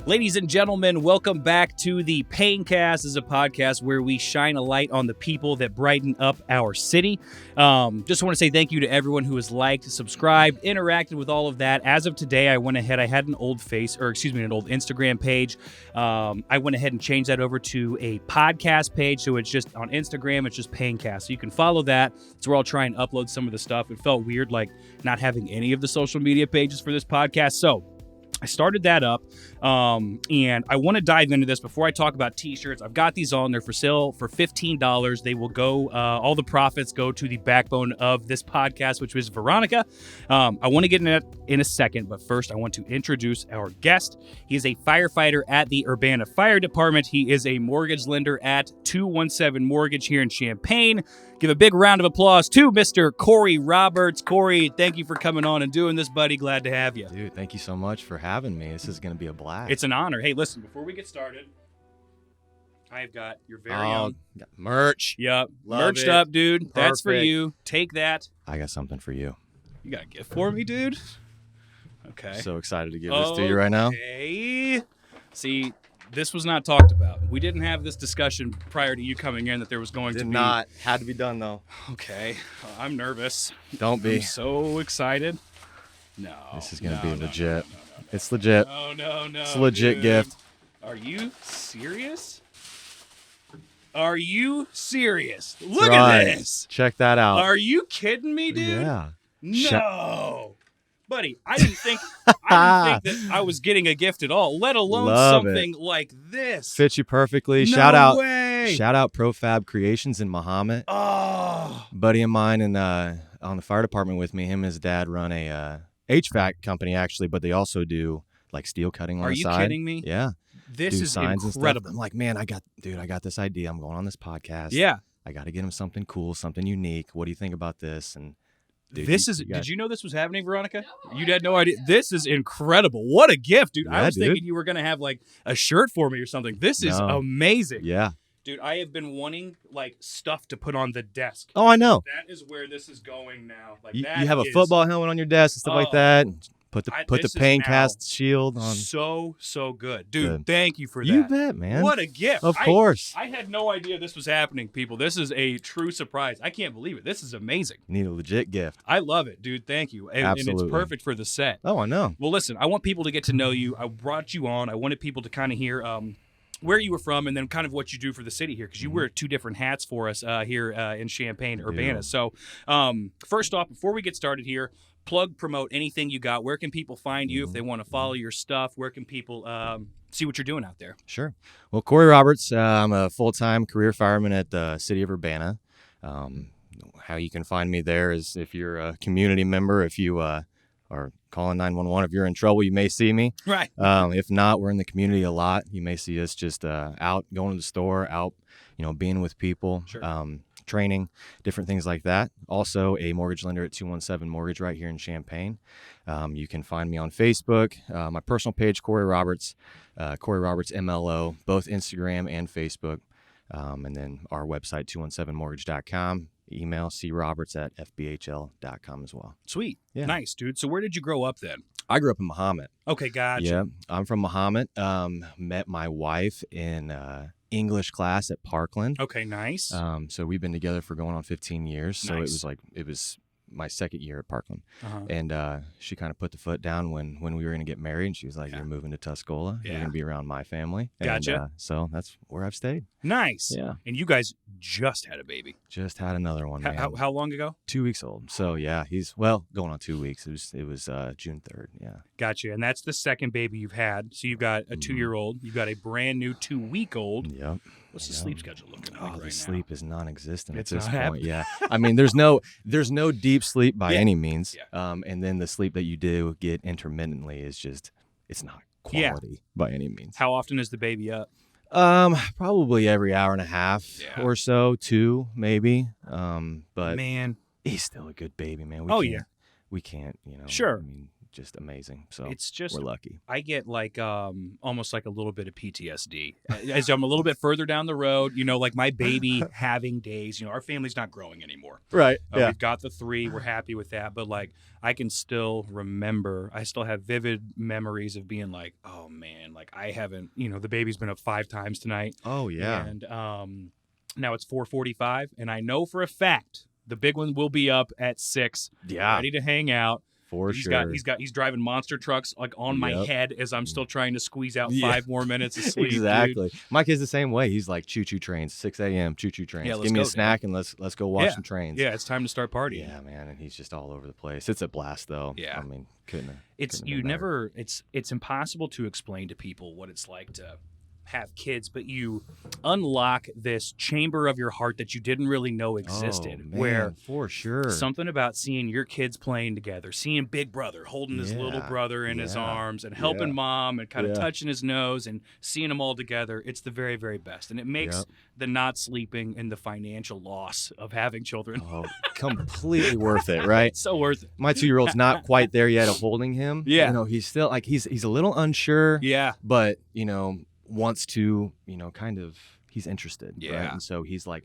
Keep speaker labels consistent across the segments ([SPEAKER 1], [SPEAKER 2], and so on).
[SPEAKER 1] Ladies and gentlemen, welcome back to the Paigncast. This is a podcast where we shine a light on the people that brighten up our city. Just want to say thank you to everyone who has liked, subscribed, interacted with all of that. As of today, I went ahead. I had an old an old Instagram page. I went ahead and changed that over to a podcast page. So it's just on Instagram, it's just Paigncast. So you can follow that. It's where I'll try and upload some of the stuff. It felt weird, like not having any of the social media pages for this podcast. So I started that up, and I want to dive into this before I talk about t-shirts. I've got these on. They're for sale for $15. They will go, all the profits go to the backbone of this podcast, which is Veronica. I want to get into that in a second, but first I want to introduce our guest. He is a firefighter at the Urbana Fire Department. He is a mortgage lender at 217 Mortgage here in Champaign. Give a big round of applause to Mr. Cory Roberts. Cory, thank you for coming on and doing this, buddy. Glad to have you.
[SPEAKER 2] Dude, thank you so much for having me. This is going to be a blast.
[SPEAKER 1] It's an honor. Hey, listen, before we get started, I've got your very own
[SPEAKER 2] got merch.
[SPEAKER 1] Yep.
[SPEAKER 2] Love
[SPEAKER 1] Merched
[SPEAKER 2] it.
[SPEAKER 1] up, dude.
[SPEAKER 2] Perfect.
[SPEAKER 1] That's for you. Take that.
[SPEAKER 2] I got something for you.
[SPEAKER 1] You got a gift for me, dude? Okay.
[SPEAKER 2] So excited to give this to you right now.
[SPEAKER 1] Okay. See, this was not talked about. We didn't have this discussion prior to you coming in that there was going to be.
[SPEAKER 2] Did not. Had to be done, though.
[SPEAKER 1] Okay. I'm nervous.
[SPEAKER 2] Don't be.
[SPEAKER 1] I'm so excited. No.
[SPEAKER 2] This is going to be legit.
[SPEAKER 1] No.
[SPEAKER 2] It's legit.
[SPEAKER 1] No.
[SPEAKER 2] It's a legit
[SPEAKER 1] dude.
[SPEAKER 2] gift.
[SPEAKER 1] Are you serious? Are you serious? Look
[SPEAKER 2] Right.
[SPEAKER 1] at this.
[SPEAKER 2] Check that out.
[SPEAKER 1] Are you kidding me, dude?
[SPEAKER 2] Yeah.
[SPEAKER 1] No. Buddy, I didn't think that I was getting a gift at all, let alone
[SPEAKER 2] Love
[SPEAKER 1] something like this.
[SPEAKER 2] Fits you perfectly.
[SPEAKER 1] No
[SPEAKER 2] Shout
[SPEAKER 1] way.
[SPEAKER 2] out Profab Creations in Muhammad.
[SPEAKER 1] Oh.
[SPEAKER 2] Buddy of mine and on the fire department with me, him and his dad run a HVAC company actually, but they also do like steel cutting on the side.
[SPEAKER 1] Are you kidding me?
[SPEAKER 2] Yeah.
[SPEAKER 1] This
[SPEAKER 2] do
[SPEAKER 1] is
[SPEAKER 2] signs
[SPEAKER 1] incredible.
[SPEAKER 2] And stuff. I'm like, man, I got this idea. I'm going on this podcast.
[SPEAKER 1] Yeah.
[SPEAKER 2] I got to get him something cool, something unique. What do you think about this? And dude,
[SPEAKER 1] did you know this was happening, Veronica? No, you had no idea. This is incredible. What a gift, dude.
[SPEAKER 2] Yeah,
[SPEAKER 1] I was
[SPEAKER 2] dude.
[SPEAKER 1] thinking you were going to have like a shirt for me or something. This is amazing.
[SPEAKER 2] Yeah.
[SPEAKER 1] Dude, I have been wanting like stuff to put on the desk.
[SPEAKER 2] Oh, I know.
[SPEAKER 1] That is where this is going now. Like
[SPEAKER 2] You
[SPEAKER 1] that
[SPEAKER 2] have a
[SPEAKER 1] is
[SPEAKER 2] football helmet on your desk and stuff like that. Put the
[SPEAKER 1] this is
[SPEAKER 2] Paigncast shield on.
[SPEAKER 1] So good. Dude,
[SPEAKER 2] Good.
[SPEAKER 1] thank you for that.
[SPEAKER 2] You bet, man.
[SPEAKER 1] What a gift.
[SPEAKER 2] Of course.
[SPEAKER 1] I had no idea this was happening, people. This is a true surprise. I can't believe it. This is amazing.
[SPEAKER 2] Need a legit gift.
[SPEAKER 1] I love it, dude. Thank you. And
[SPEAKER 2] Absolutely.
[SPEAKER 1] it's perfect for the set.
[SPEAKER 2] Oh, I know.
[SPEAKER 1] Well, listen, I want people to get to know you. I brought you on. I wanted people to kind of hear where you were from and then kind of what you do for the city here, because you wear two different hats for us here in Champaign, Urbana.
[SPEAKER 2] Yeah.
[SPEAKER 1] So first off, before we get started here, promote anything you got. Where can people find you if they want to follow your stuff? Where can people see what you're doing out there?
[SPEAKER 2] Sure. Well, Cory Roberts, I'm a full-time career fireman at the city of Urbana. How you can find me there is if you're a community member, if you are calling 911. If you're in trouble, you may see me.
[SPEAKER 1] Right.
[SPEAKER 2] If not, we're in the community a lot. You may see us just out going to the store, out, being with people,
[SPEAKER 1] Sure.
[SPEAKER 2] training, different things like that. Also, a mortgage lender at 217 Mortgage right here in Champaign. You can find me on Facebook, my personal page, Cory Roberts, Cory Roberts MLO, both Instagram and Facebook, and then our website, 217mortgage.com. Email croberts@fbhl.com as well.
[SPEAKER 1] Sweet.
[SPEAKER 2] Yeah.
[SPEAKER 1] Nice, dude. So where did you grow up then?
[SPEAKER 2] I grew up in Muhammad.
[SPEAKER 1] Okay, gotcha.
[SPEAKER 2] Yeah, I'm from Muhammad. Met my wife in English class at Parkland.
[SPEAKER 1] Okay, nice.
[SPEAKER 2] So we've been together for going on 15 years. So
[SPEAKER 1] Nice.
[SPEAKER 2] it was my second year at Parkland.
[SPEAKER 1] Uh-huh.
[SPEAKER 2] And she kind of put the foot down when we were going to get married. And she was like,
[SPEAKER 1] Yeah.
[SPEAKER 2] You're moving to Tuscola.
[SPEAKER 1] Yeah.
[SPEAKER 2] You're going to be around my family.
[SPEAKER 1] Gotcha.
[SPEAKER 2] And, so that's where I've stayed.
[SPEAKER 1] Nice.
[SPEAKER 2] Yeah.
[SPEAKER 1] And you guys just had a baby.
[SPEAKER 2] Just had another one, man.
[SPEAKER 1] How long ago?
[SPEAKER 2] 2 weeks old. So yeah, he's going on 2 weeks. It was June 3rd. Yeah.
[SPEAKER 1] Gotcha. And that's the second baby you've had. So you've got a 2-year-old. You've got a brand new 2-week-old.
[SPEAKER 2] Yep.
[SPEAKER 1] What's the sleep schedule looking like right
[SPEAKER 2] The
[SPEAKER 1] now?
[SPEAKER 2] sleep is non-existent
[SPEAKER 1] It's
[SPEAKER 2] at this
[SPEAKER 1] not
[SPEAKER 2] point.
[SPEAKER 1] happening.
[SPEAKER 2] Yeah, I mean, there's no deep sleep by
[SPEAKER 1] Yeah.
[SPEAKER 2] any means.
[SPEAKER 1] Yeah.
[SPEAKER 2] And then the sleep that you do get intermittently is just it's not
[SPEAKER 1] Yeah.
[SPEAKER 2] quality by any means.
[SPEAKER 1] How often is the baby up?
[SPEAKER 2] Probably every hour and a half
[SPEAKER 1] Yeah.
[SPEAKER 2] or so, 2 maybe. But
[SPEAKER 1] Man.
[SPEAKER 2] he's still a good baby, man.
[SPEAKER 1] Oh, yeah.
[SPEAKER 2] We can't,
[SPEAKER 1] Sure.
[SPEAKER 2] I mean, just amazing. So
[SPEAKER 1] It's just
[SPEAKER 2] we're lucky.
[SPEAKER 1] I get like almost like a little bit of PTSD as I'm a little bit further down the road. Like my baby having days. Our family's not growing anymore.
[SPEAKER 2] Right.
[SPEAKER 1] We've got the 3. We're happy with that. But like I can still remember. I still have vivid memories of being like, oh man, like I haven't. The baby's been up 5 times tonight.
[SPEAKER 2] Oh yeah.
[SPEAKER 1] And now it's 4:45, and I know for a fact the big one will be up at 6.
[SPEAKER 2] Yeah.
[SPEAKER 1] Ready to hang out.
[SPEAKER 2] For sure.
[SPEAKER 1] He's driving monster trucks like on my head as I'm still trying to squeeze out 5 more minutes of sleep.
[SPEAKER 2] Exactly.
[SPEAKER 1] Dude.
[SPEAKER 2] My kid's the same way. He's like choo-choo trains, 6 a.m. choo-choo trains.
[SPEAKER 1] Yeah,
[SPEAKER 2] Give me a snack and let's go watch some trains.
[SPEAKER 1] Yeah, it's time to start partying.
[SPEAKER 2] Yeah, man, and he's just all over the place. It's a blast though.
[SPEAKER 1] Yeah.
[SPEAKER 2] I mean, couldn't
[SPEAKER 1] it's impossible to explain to people what it's like to have kids, but you unlock this chamber of your heart that you didn't really know existed.
[SPEAKER 2] Man,
[SPEAKER 1] where
[SPEAKER 2] for sure,
[SPEAKER 1] something about seeing your kids playing together, seeing Big Brother holding his little brother in his arms and helping mom and kind of touching his nose and seeing them all together, it's the very, very best. And it makes the not sleeping and the financial loss of having children
[SPEAKER 2] completely worth it, right?
[SPEAKER 1] So worth it.
[SPEAKER 2] My 2-year-old's not quite there yet of holding him.
[SPEAKER 1] Yeah.
[SPEAKER 2] He's still like he's a little unsure.
[SPEAKER 1] Yeah.
[SPEAKER 2] But wants to, kind of, he's interested.
[SPEAKER 1] Yeah.
[SPEAKER 2] Right? And so he's like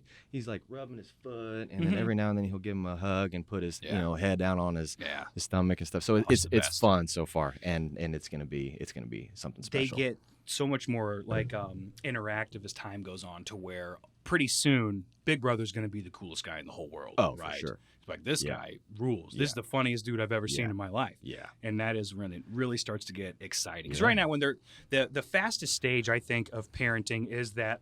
[SPEAKER 2] rubbing his foot, and then every now and then he'll give him a hug and put his head down on his stomach and stuff. So it's fun so far, and it's gonna be something special.
[SPEAKER 1] They get so much more like interactive as time goes on, to where pretty soon Big Brother's going to be the coolest guy in the whole world.
[SPEAKER 2] Oh,
[SPEAKER 1] right?
[SPEAKER 2] For sure.
[SPEAKER 1] It's like, this guy rules. This is the funniest dude I've ever seen in my life.
[SPEAKER 2] Yeah.
[SPEAKER 1] And that is when it really starts to get exciting. Because right now, when they're the fastest stage, I think, of parenting is that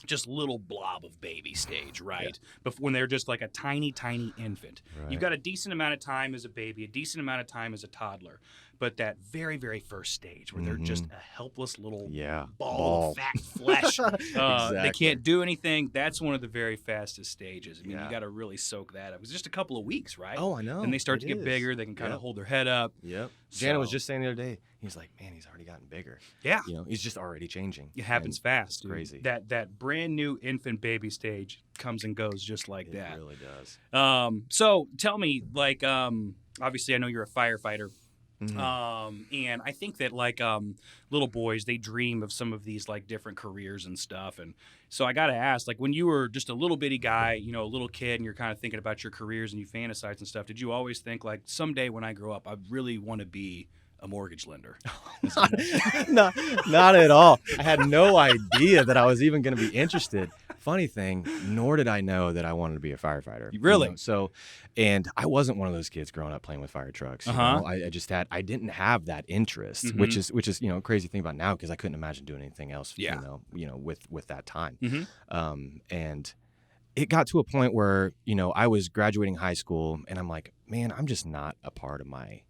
[SPEAKER 1] just little blob of baby stage, right? But when they're just like a tiny, tiny infant. Right. You've got a decent amount of time as a baby, a decent amount of time as a toddler. But that very, very first stage where they're just a helpless little ball of fat flesh.
[SPEAKER 2] Exactly.
[SPEAKER 1] They can't do anything. That's one of the very fastest stages. I mean, you got to really soak that up. It was just a couple of weeks, right?
[SPEAKER 2] Oh, I know.
[SPEAKER 1] And they start to get bigger. They can kind of hold their head up.
[SPEAKER 2] Yep. Jana was just saying the other day, he's like, man, he's already gotten bigger.
[SPEAKER 1] Yeah.
[SPEAKER 2] He's just already changing.
[SPEAKER 1] It happens fast. Dude.
[SPEAKER 2] Crazy.
[SPEAKER 1] That brand new infant baby stage comes and goes just like that.
[SPEAKER 2] It really does.
[SPEAKER 1] So tell me, like, obviously I know you're a firefighter. And I think that like little boys, they dream of some of these like different careers and stuff. And so I got to ask, like, when you were just a little bitty guy, a little kid, and you're kind of thinking about your careers and you fantasize and stuff, did you always think like, someday when I grow up, I really want to be a mortgage lender?
[SPEAKER 2] Not at all. I had no idea that I was even going to be interested. Funny thing, nor did I know that I wanted to be a firefighter.
[SPEAKER 1] Really?
[SPEAKER 2] So, and I wasn't one of those kids growing up playing with fire trucks. I didn't have that interest, which is a crazy thing about now, because I couldn't imagine doing anything else. With that time. And it got to a point where I was graduating high school, and I'm like, man, I'm just not a part of my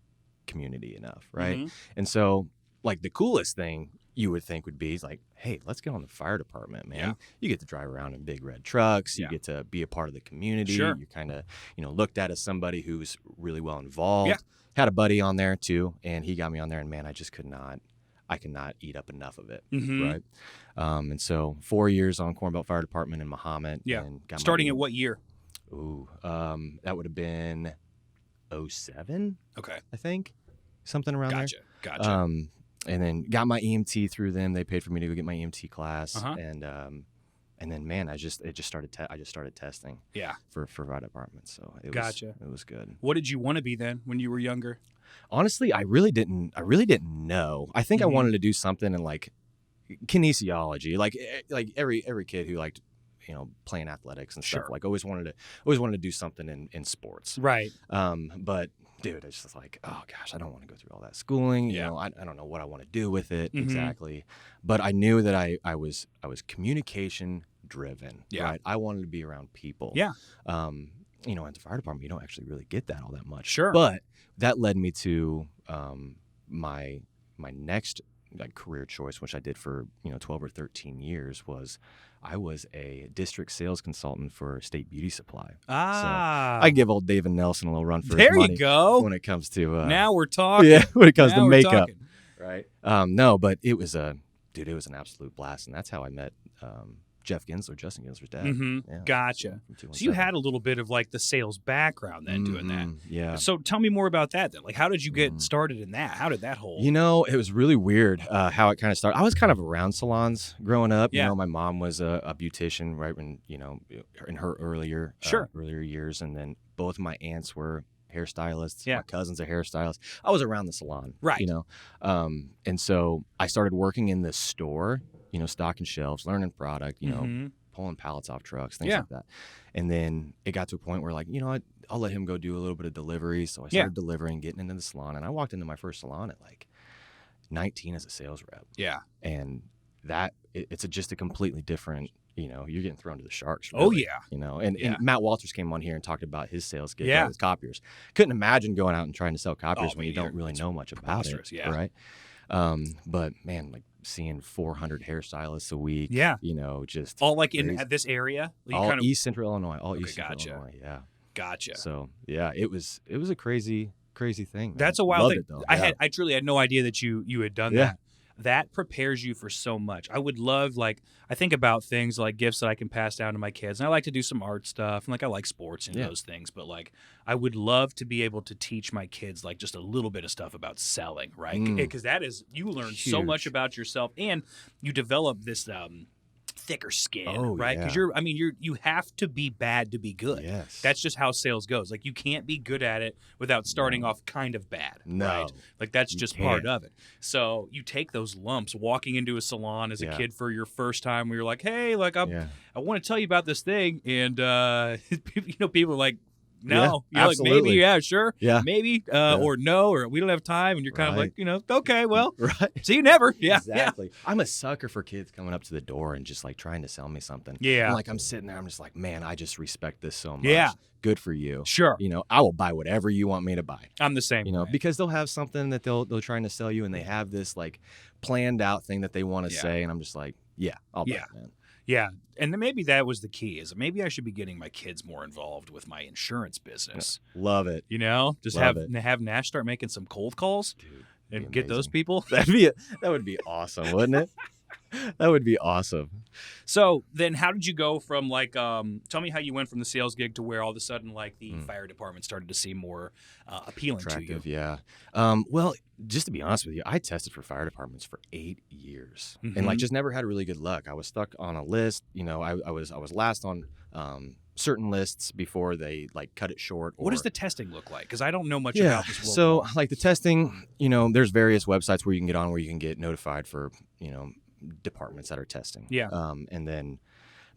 [SPEAKER 2] community enough, right? And so, like, the coolest thing you would think would be like, hey, let's get on the fire department, man. You get to drive around in big red trucks. You get to be a part of the community. You're kind of, looked at as somebody who's really well involved. Had a buddy on there too, and he got me on there, and man, I just could not eat up enough of it, right? And so 4 years on Corn Belt Fire Department in Mahomet. And got
[SPEAKER 1] starting at what year?
[SPEAKER 2] That would have been 07.
[SPEAKER 1] Okay.
[SPEAKER 2] I think. Something around there.
[SPEAKER 1] Gotcha.
[SPEAKER 2] And then got my EMT through them. They paid for me to go get my EMT class, and then man, I just started testing. For fire departments. So it was good.
[SPEAKER 1] What did you want to be then when you were younger?
[SPEAKER 2] Honestly, I really didn't know. I think I wanted to do something in like kinesiology, like every kid who liked playing athletics and stuff. Like always wanted to do something in sports.
[SPEAKER 1] Right.
[SPEAKER 2] But dude, it's just like, oh gosh, I don't want to go through all that schooling. I don't know what I want to do with it exactly. But I knew that I was communication driven. Right. I wanted to be around people. At the fire department, you don't actually really get that all that much.
[SPEAKER 1] Sure.
[SPEAKER 2] But that led me to my next career choice, which I did for 12 or 13 years, was I was a district sales consultant for State Beauty Supply. So I give old David Nelson a little run for his money.
[SPEAKER 1] There you go.
[SPEAKER 2] When it comes to
[SPEAKER 1] now we're talking.
[SPEAKER 2] Yeah, when it comes to makeup,
[SPEAKER 1] talking.
[SPEAKER 2] right? No, but it was an absolute blast, and that's how I met Justin Ginsler's dad. Yeah,
[SPEAKER 1] Gotcha. So you had a little bit of like the sales background then doing that.
[SPEAKER 2] Yeah.
[SPEAKER 1] So tell me more about that then. Like, how did you get started in that? How did that whole?
[SPEAKER 2] It was really weird how it kind of started. I was kind of around salons growing up.
[SPEAKER 1] Yeah.
[SPEAKER 2] My mom was a beautician right when, in her earlier years. And then both my aunts were hairstylists.
[SPEAKER 1] Yeah.
[SPEAKER 2] My cousin's a hairstylist. I was around the salon.
[SPEAKER 1] Right.
[SPEAKER 2] And so I started working in the store, stocking shelves, learning product, pulling pallets off trucks, things like that. And then it got to a point where, like, I'll let him go do a little bit of delivery. So I started delivering, getting into the salon. And I walked into my first salon at like 19 as a sales rep.
[SPEAKER 1] Yeah.
[SPEAKER 2] And it's just a completely different, you're getting thrown to the sharks.
[SPEAKER 1] Really,
[SPEAKER 2] oh, yeah. And Matt Walters came on here and talked about his sales gig with copiers. Couldn't imagine going out and trying to sell copiers when you don't really know much about it.
[SPEAKER 1] Yeah.
[SPEAKER 2] Right. But man, like seeing 400 hairstylists a week.
[SPEAKER 1] Yeah.
[SPEAKER 2] Just
[SPEAKER 1] all like in this area.
[SPEAKER 2] All East Central Illinois. East Central Illinois. Yeah.
[SPEAKER 1] Gotcha.
[SPEAKER 2] So yeah, it was a crazy thing. Man.
[SPEAKER 1] That's a wild
[SPEAKER 2] Loved
[SPEAKER 1] thing.
[SPEAKER 2] It, though.
[SPEAKER 1] I truly had no idea that you had done that. That prepares you for so much. I would love, like, I think about things like gifts that I can pass down to my kids, and I like to do some art stuff, and like I like sports and those things, but like I would love to be able to teach my kids like just a little bit of stuff about selling, right? Because that is, you learn so much about yourself, and you develop this thicker skin, right? Because you have to be bad to be good.
[SPEAKER 2] Yes.
[SPEAKER 1] That's just how sales goes. Like, you can't be good at it without starting off kind of bad, right? Like, that's just part of it. So you take those lumps walking into a salon as a kid for your first time where you're like, hey, like, I want to tell you about this thing. And, people are like, no, you're
[SPEAKER 2] absolutely.
[SPEAKER 1] like, maybe, sure, maybe, or no, or we don't have time, and you're kind of like, okay, well, see you never,
[SPEAKER 2] exactly. I'm a sucker for kids coming up to the door and just like trying to sell me something.
[SPEAKER 1] And,
[SPEAKER 2] like I'm sitting there, I'm just like, man, I just respect this so much. Good for you.
[SPEAKER 1] Sure.
[SPEAKER 2] I will buy whatever you want me to buy.
[SPEAKER 1] I'm the same.
[SPEAKER 2] Because they'll have something that they're trying to sell you, and they have this like planned out thing that they want to say, and I'm just like, I'll buy it, man.
[SPEAKER 1] Yeah, and then maybe that was the key, is maybe I should be getting my kids more involved with my insurance business.
[SPEAKER 2] Love it.
[SPEAKER 1] Just have Nash start making some cold calls.
[SPEAKER 2] Dude,
[SPEAKER 1] and get those people.
[SPEAKER 2] That would be awesome, wouldn't it? That would be awesome.
[SPEAKER 1] So then how did you go from like, tell me how you went from the sales gig to where all of a sudden like the fire department started to seem more appealing
[SPEAKER 2] attractive,
[SPEAKER 1] to you?
[SPEAKER 2] Yeah. Well, just to be honest with you, I tested for fire departments for 8 years and like just never had really good luck. I was stuck on a list. I was last on certain lists before they like cut it short.
[SPEAKER 1] What does the testing look like? Because I don't know much about this world.
[SPEAKER 2] So like the testing, there's various websites where you can get on where you can get notified for, departments that are testing.
[SPEAKER 1] Yeah.
[SPEAKER 2] And then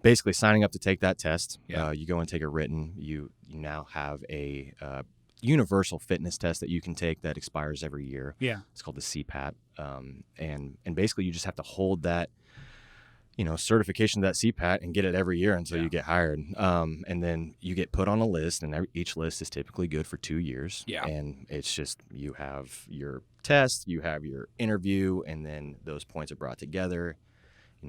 [SPEAKER 2] basically signing up to take that test. You go and take a written. You now have a universal fitness test that you can take that expires every year.
[SPEAKER 1] Yeah.
[SPEAKER 2] It's called the CPAT. And basically you just have to hold that, certification to that CPAT and get it every year until you get hired. And then you get put on a list, and each list is typically good for 2 years.
[SPEAKER 1] Yeah.
[SPEAKER 2] And it's just, you have your test, you have your interview, and then those points are brought together.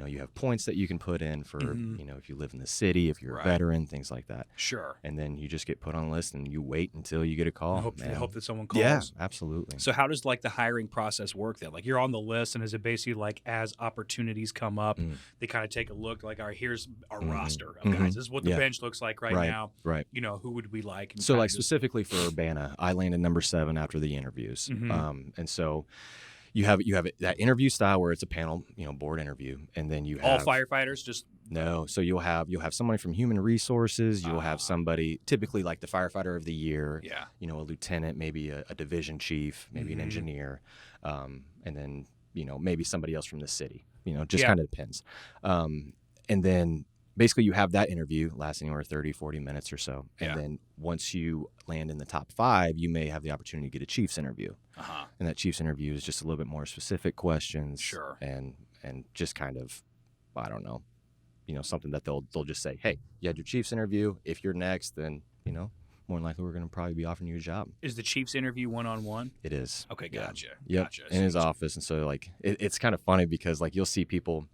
[SPEAKER 2] You have points that you can put in for, if you live in the city, if you're a veteran, things like that.
[SPEAKER 1] Sure.
[SPEAKER 2] And then you just get put on a list and you wait until you get a call.
[SPEAKER 1] Hope that someone calls.
[SPEAKER 2] Yeah, absolutely.
[SPEAKER 1] So how does like the hiring process work then? Like, you're on the list, and is it basically like as opportunities come up, they kind of take a look like, all right, here's our roster of guys. This is what the bench looks like right now.
[SPEAKER 2] Right.
[SPEAKER 1] Who would we like?
[SPEAKER 2] So like specifically for Urbana, I landed number 7 after the interviews. And so you have that interview style where it's a panel, board interview, and then you have
[SPEAKER 1] all firefighters. Just
[SPEAKER 2] no. So you'll have somebody from human resources. You'll have somebody typically like the firefighter of the year.
[SPEAKER 1] Yeah.
[SPEAKER 2] A lieutenant, maybe a division chief, maybe an engineer, and then maybe somebody else from the city. Just kind of depends. And then basically you have that interview lasting anywhere 30, 40 minutes or so. And then once you land in the top 5, you may have the opportunity to get a chief's interview. And that chief's interview is just a little bit more specific questions.
[SPEAKER 1] Sure.
[SPEAKER 2] And just kind of, I don't know, something that they'll just say, hey, you had your chief's interview. If you're next, then, more than likely we're going to probably be offering you a job.
[SPEAKER 1] Is the chief's interview one-on-one?
[SPEAKER 2] It is.
[SPEAKER 1] Okay, gotcha.
[SPEAKER 2] Yep.
[SPEAKER 1] Gotcha.
[SPEAKER 2] In his office. And so like, it's kind of funny because like you'll see people,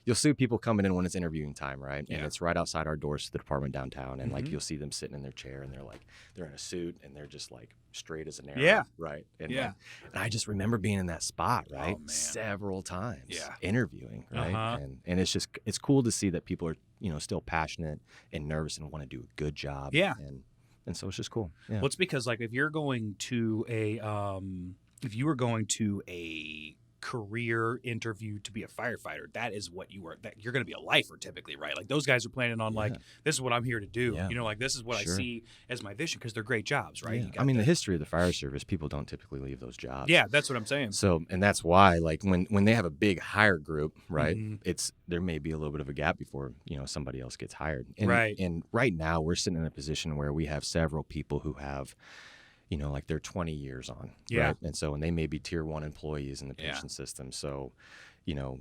[SPEAKER 2] you'll see people coming in when it's interviewing time, right? And
[SPEAKER 1] Yeah.
[SPEAKER 2] it's right outside our doors to the department downtown. And like, you'll see them sitting in their chair and they're in a suit and they're just like straight as an arrow.
[SPEAKER 1] Yeah.
[SPEAKER 2] Right. And
[SPEAKER 1] Yeah.
[SPEAKER 2] and I just remember being in that spot, right?
[SPEAKER 1] Oh, man.
[SPEAKER 2] Several times.
[SPEAKER 1] Yeah.
[SPEAKER 2] Interviewing, right?
[SPEAKER 1] Uh-huh.
[SPEAKER 2] And it's cool to see that people are, still passionate and nervous and want to do a good job.
[SPEAKER 1] Yeah.
[SPEAKER 2] And so it's just cool. Yeah.
[SPEAKER 1] Well, it's because like if you were going to a career interview to be a firefighter, that is what you're going to be a lifer typically, right? Like those guys are planning on like, this is what I'm here to do.
[SPEAKER 2] Yeah.
[SPEAKER 1] Like this is what I see as my vision, because they're great jobs, right?
[SPEAKER 2] Yeah. The history of the fire service, people don't typically leave those jobs.
[SPEAKER 1] Yeah, that's what I'm saying.
[SPEAKER 2] So, and that's why, like when they have a big hire group, right?
[SPEAKER 1] Mm-hmm.
[SPEAKER 2] There may be a little bit of a gap before somebody else gets hired. And,
[SPEAKER 1] Right.
[SPEAKER 2] And right now we're sitting in a position where we have several people who have, like they're 20 years on.
[SPEAKER 1] Yeah.
[SPEAKER 2] Right? And so, and they may be tier 1 employees in the pension system. So,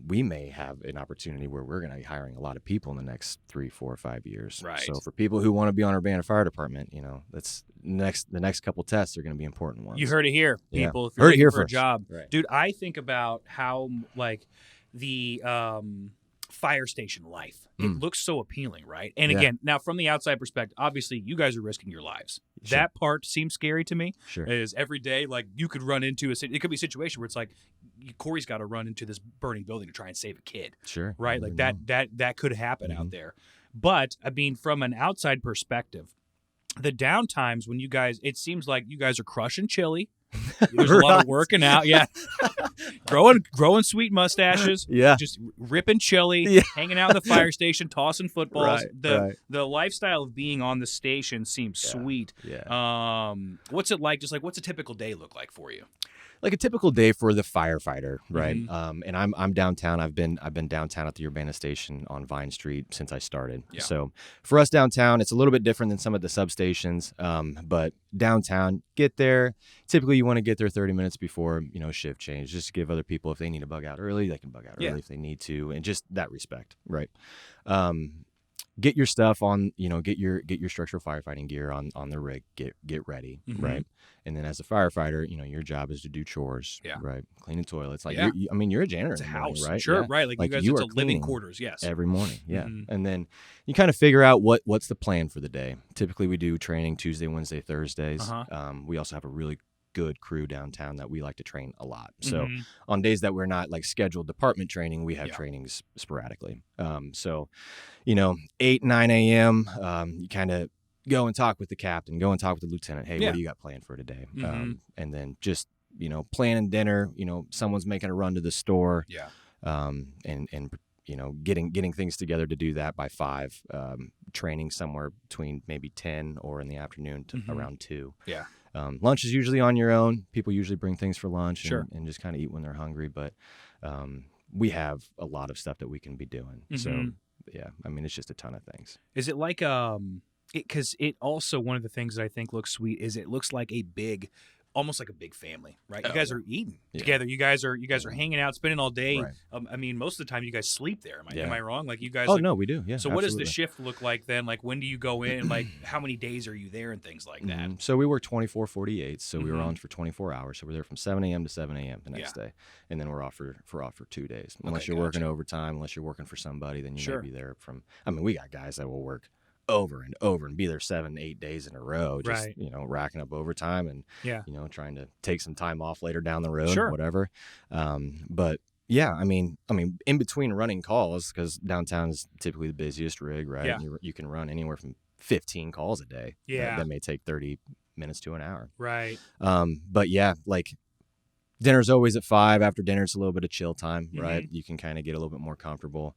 [SPEAKER 2] we may have an opportunity where we're going to be hiring a lot of people in the next 3, 4, 5 years.
[SPEAKER 1] Right.
[SPEAKER 2] So for people who want to be on our Urbana Fire Department, that's the next couple tests are going to be important ones.
[SPEAKER 1] You heard it here, people.
[SPEAKER 2] Yeah.
[SPEAKER 1] If you're
[SPEAKER 2] Heard it
[SPEAKER 1] looking
[SPEAKER 2] here
[SPEAKER 1] for a
[SPEAKER 2] first.
[SPEAKER 1] job,
[SPEAKER 2] Right.
[SPEAKER 1] dude, I think about how like the fire station life. It looks so appealing, right? And again, now from the outside perspective, obviously you guys are risking your lives.
[SPEAKER 2] Sure.
[SPEAKER 1] That part seems scary to me.
[SPEAKER 2] Sure.
[SPEAKER 1] Is every day like you could run into it could be a situation where it's like Cory's got to run into this burning building to try and save a kid.
[SPEAKER 2] Sure.
[SPEAKER 1] Right? Like that could happen out there. But I mean, from an outside perspective, the downtimes when it seems like you guys are crushing chili. There's a lot of working out, growing sweet mustaches, just ripping chili, hanging out in the fire station, tossing footballs. The lifestyle of being on the station seems sweet. What's it like? Just like what's a typical day look like for you?
[SPEAKER 2] Like a typical day for the firefighter, right? And I'm downtown. I've been downtown at the Urbana station on Vine Street since I started.
[SPEAKER 1] Yeah.
[SPEAKER 2] So for us downtown, it's a little bit different than some of the substations. But downtown, get there. Typically, you want to get there 30 minutes before shift change, just to give other people, if they need to bug out early, they can bug out early if they need to, and just that respect, right? Get your stuff on, get your structural firefighting gear on the rig, get ready, right? And then as a firefighter, your job is to do chores, right? Cleaning toilets. Like, you're a janitor.
[SPEAKER 1] It's a
[SPEAKER 2] in the morning,
[SPEAKER 1] house,
[SPEAKER 2] right?
[SPEAKER 1] sure,
[SPEAKER 2] Yeah.
[SPEAKER 1] right? Like you guys,
[SPEAKER 2] you
[SPEAKER 1] it's
[SPEAKER 2] are
[SPEAKER 1] a living
[SPEAKER 2] cleaning
[SPEAKER 1] quarters, yes.
[SPEAKER 2] every morning, And then you kind of figure out what's the plan for the day. Typically, we do training Tuesday, Wednesday, Thursdays. We also have a really good crew downtown that we like to train a lot. So on days that we're not like scheduled department training, we have trainings sporadically. So 8, 9 a.m. You kind of go and talk with the captain, go and talk with the lieutenant. Hey, what do you got planned for today? And then just planning dinner. Someone's making a run to the store. And getting things together to do that by 5. Training somewhere between maybe 10 or in the afternoon to around 2. Lunch is usually on your own. People usually bring things for lunch and just kind of eat when they're hungry. But we have a lot of stuff that we can be doing. So, it's just a ton of things.
[SPEAKER 1] Is it like because it also, one of the things that I think looks sweet is it looks like almost like a big family, right? You guys are eating together. You guys are hanging out, spending all day. Right. Most of the time you guys sleep there. Am I wrong? Like you guys?
[SPEAKER 2] Oh, no, we do. Yeah.
[SPEAKER 1] So what does the shift look like then? Like when do you go in? Like how many days are you there and things like that?
[SPEAKER 2] So we work 24/48. So we were on for 24 hours. So we're there from 7 a.m. to 7 a.m. the next day, and then we're off for 2 days. Unless you're working overtime, unless you're working for somebody, then you may be there from. We got guys that will work over and over and be there 7, 8 days in a row, just racking up overtime and trying to take some time off later down the road, whatever. But in between running calls, because downtown is typically the busiest rig, right? Yeah. You can run anywhere from 15 calls a day. That may take 30 minutes to an hour.
[SPEAKER 1] Right.
[SPEAKER 2] But dinner's always at 5. After dinner, it's a little bit of chill time, right? You can kind of get a little bit more comfortable,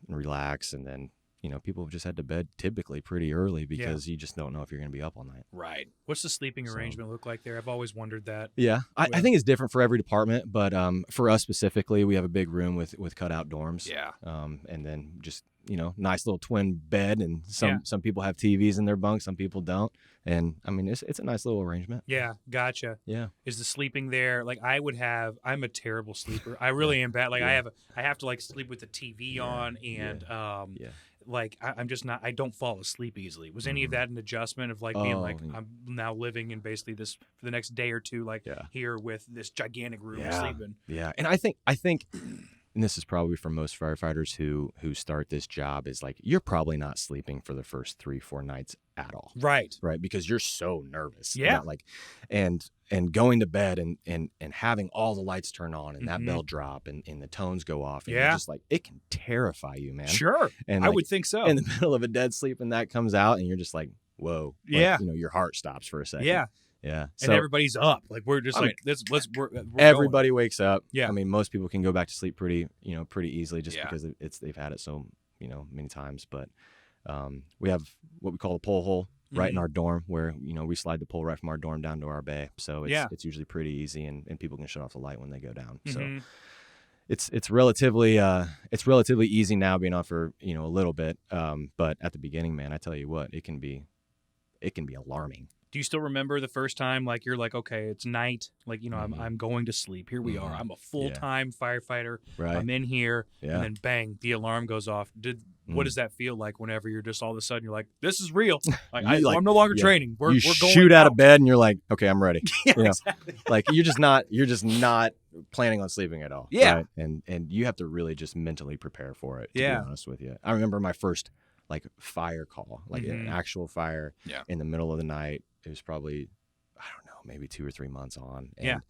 [SPEAKER 2] relax, and then people have just had to bed typically pretty early because you just don't know if you're going to be up all night.
[SPEAKER 1] Right. What's the sleeping arrangement look like there? I've always wondered that.
[SPEAKER 2] Yeah. I think it's different for every department, but for us specifically, we have a big room with cutout dorms.
[SPEAKER 1] Yeah.
[SPEAKER 2] And then just, nice little twin bed, and some people have TVs in their bunk, some people don't. And it's a nice little arrangement.
[SPEAKER 1] Yeah. Gotcha.
[SPEAKER 2] Yeah.
[SPEAKER 1] Is the sleeping there, like I'm a terrible sleeper. I really am bad. Like I have to like sleep with the TV on and, like I'm just not. I don't fall asleep easily. Was any of that an adjustment of like being like I'm now living in basically this for the next day or two, like here with this gigantic room and sleeping?
[SPEAKER 2] Yeah, and I think and this is probably for most firefighters who start this job, is like you're probably not sleeping for the first 3-4 nights at all.
[SPEAKER 1] Right.
[SPEAKER 2] Right. Because you're so nervous.
[SPEAKER 1] Yeah.
[SPEAKER 2] About, like, and going to bed and having all the lights turn on and that bell drop and the tones go off. And you're just like, it can terrify you, man.
[SPEAKER 1] Sure.
[SPEAKER 2] And
[SPEAKER 1] I
[SPEAKER 2] like,
[SPEAKER 1] would think so.
[SPEAKER 2] in the middle of a dead sleep and that comes out and you're just like, whoa.
[SPEAKER 1] Yeah.
[SPEAKER 2] Like, your heart stops for a second.
[SPEAKER 1] Yeah.
[SPEAKER 2] Yeah.
[SPEAKER 1] And everybody's up. Like, we're just we're
[SPEAKER 2] everybody
[SPEAKER 1] going.
[SPEAKER 2] wakes up.
[SPEAKER 1] Yeah.
[SPEAKER 2] I mean, most people can go back to sleep pretty easily just because they've had it so, many times. But we have what we call a pole hole right in our dorm where, we slide the pole right from our dorm down to our bay. So it's usually pretty easy and people can shut off the light when they go down. So it's relatively easy now being on for, a little bit. But at the beginning, man, I tell you what, it can be alarming.
[SPEAKER 1] Do you still remember the first time, like, you're like, okay, it's night, like, I'm going to sleep. Here we are. I'm a full-time firefighter. Right. I'm in here, and then bang, the alarm goes off. What does that feel like whenever you're just all of a sudden you're like, this is real? Like, I'm no longer training. We're going
[SPEAKER 2] shoot out of bed and you're like, okay, I'm ready.
[SPEAKER 1] Exactly.
[SPEAKER 2] Like you're just not planning on sleeping at all.
[SPEAKER 1] Yeah.
[SPEAKER 2] Right? And you have to really just mentally prepare for it. To be honest with you, I remember my first like fire call, like an actual fire in the middle of the night. It was probably, I don't know, maybe 2 or 3 months on. And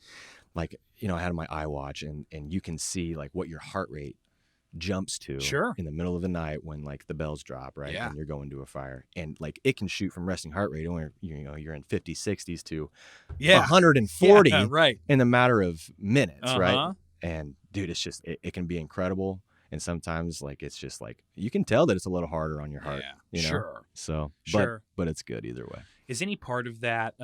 [SPEAKER 2] like, I had my iWatch and you can see like what your heart rate jumps to in the middle of the night when like the bells drop, right? And you're going to a fire. And like it can shoot from resting heart rate where you're in 50s, 60s to 140 in the matter of minutes, right? And dude, it's just it can be incredible. And sometimes like it's just like you can tell that it's a little harder on your heart. Yeah,
[SPEAKER 1] Sure.
[SPEAKER 2] So but it's good either way.
[SPEAKER 1] Is any part of that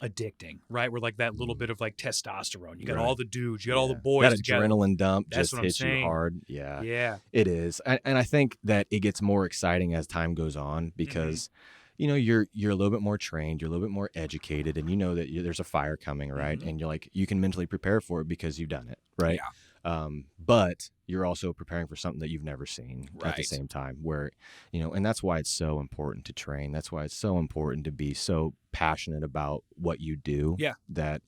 [SPEAKER 1] addicting, right? Where like that little bit of like testosterone. You got all the dudes, you got all the boys
[SPEAKER 2] that
[SPEAKER 1] together.
[SPEAKER 2] Adrenaline dump
[SPEAKER 1] That's
[SPEAKER 2] just hits you hard. Yeah.
[SPEAKER 1] Yeah.
[SPEAKER 2] It is. And I think that it gets more exciting as time goes on because you're a little bit more trained, you're a little bit more educated, and you know that there's a fire coming, right? And you're like, you can mentally prepare for it because you've done it, right?
[SPEAKER 1] Yeah.
[SPEAKER 2] But you're also preparing for something that you've never seen at the same time where, and that's why it's so important to train. That's why it's so important to be so passionate about what you do that,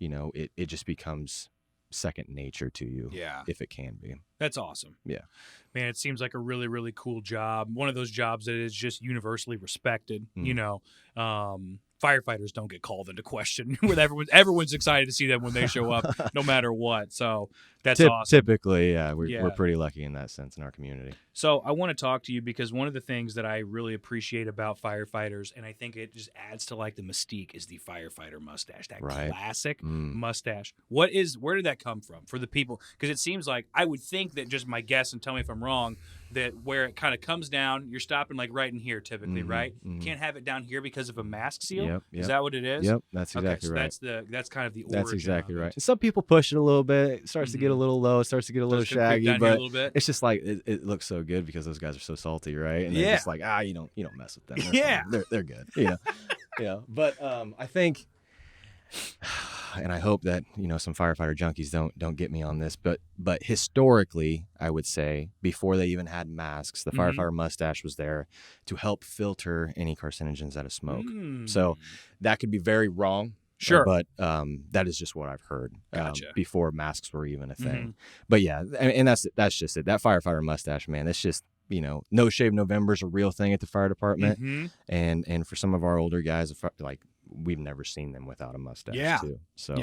[SPEAKER 2] it just becomes second nature to you if it can be.
[SPEAKER 1] That's awesome.
[SPEAKER 2] Yeah.
[SPEAKER 1] Man, it seems like a really, really cool job. One of those jobs that is just universally respected, firefighters don't get called into question with everyone's excited to see them when they show up no matter what. So that's awesome.
[SPEAKER 2] Typically, we're pretty lucky in that sense in our community.
[SPEAKER 1] So I want to talk to you because one of the things that I really appreciate about firefighters, and I think it just adds to like the mystique, is the firefighter mustache, that classic mustache. Where did that come from for the people? Because it seems like, I would think that, just my guess, and tell me if I'm wrong, that where it kind of comes down, you're stopping like right in here typically, right? You can't have it down here because of a mask seal.
[SPEAKER 2] Yep.
[SPEAKER 1] Is that what it is?
[SPEAKER 2] Yep, that's exactly right.
[SPEAKER 1] That's kind of the origin.
[SPEAKER 2] That's exactly right. And some people push it a little bit. It starts to get a little low. It starts to get a little shaggy, but it's just like it looks so good because those guys are so salty, right? And they're just like, you don't mess with them. They're good. But I think, and I hope that some firefighter junkies don't get me on this, but historically, I would say before they even had masks, the firefighter mustache was there to help filter any carcinogens out of smoke. So that could be very wrong.
[SPEAKER 1] Sure.
[SPEAKER 2] But that is just what I've heard before masks were even a thing. But yeah, and that's just it. That firefighter mustache, man, it's just, No Shave November is a real thing at the fire department. And for some of our older guys, like, we've never seen them without a mustache too. So